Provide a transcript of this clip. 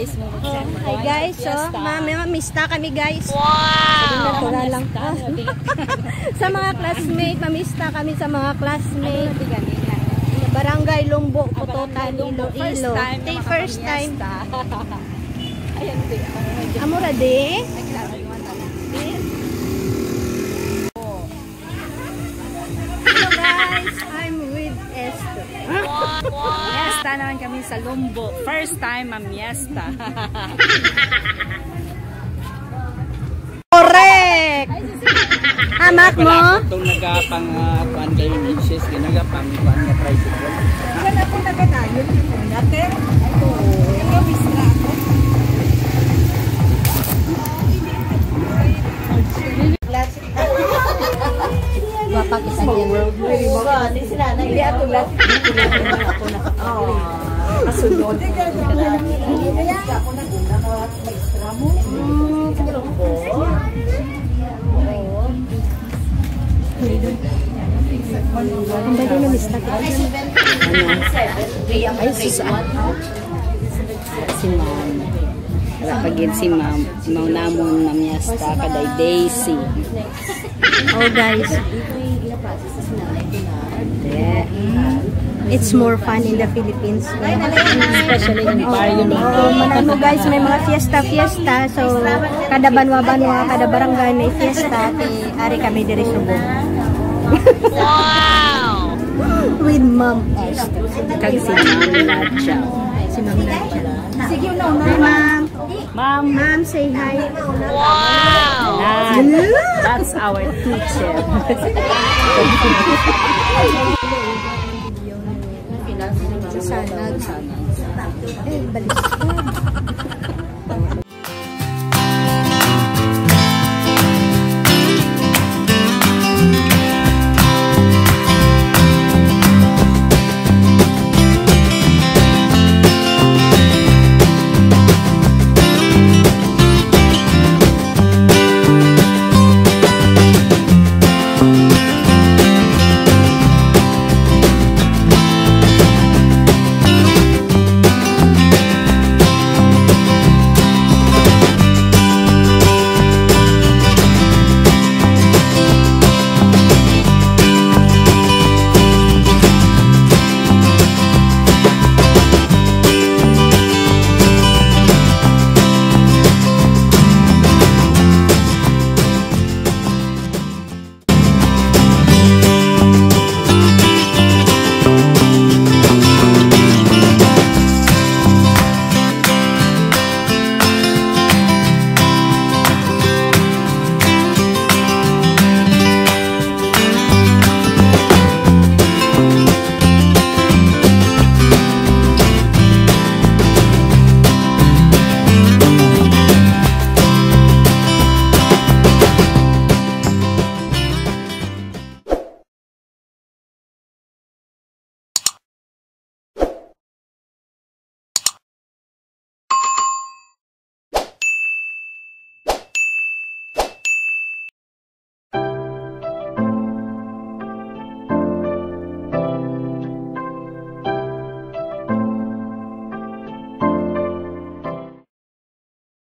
Hi guys, so mamista kami guys. Wow! Lang. Sa mga classmate, mamista kami sa mga classmate. Barangay Lumbo, Pututan, Iloilo. First time. Amura de. Hello guys, I'm with Esther. Miesta naman kami sa Lumbo. First time mamiesta. Correct! Hamak mo? Itong nagapang kuan kayo ni sis, ginagapang kuan nga tricycle. Saan ako nagkatayo? Dati? Ikaw bisra ako. Bapak kita yan. Hindi ako lahat. Kasunod. Ang bago na mista kita. Ay, susaan. Si ma'am. Wala pagin si ma'am. Maunamon mamiesta kaday Daisy. Oh guys. It's more fun in the Philippines. Especially in Barrio. Manano guys, may mga fiesta. So, kada banwa-banwa, kada barangay may fiesta. Ari kami diri Subo. Wow! With Mom. Kag si Ma'am Lacha. Si Ma'am Lacha. Sige, no. Hi, Ma'am. Ma'am. Ma'am, say hi. Wow! That's our teacher. Sanag. Eh, baliktad.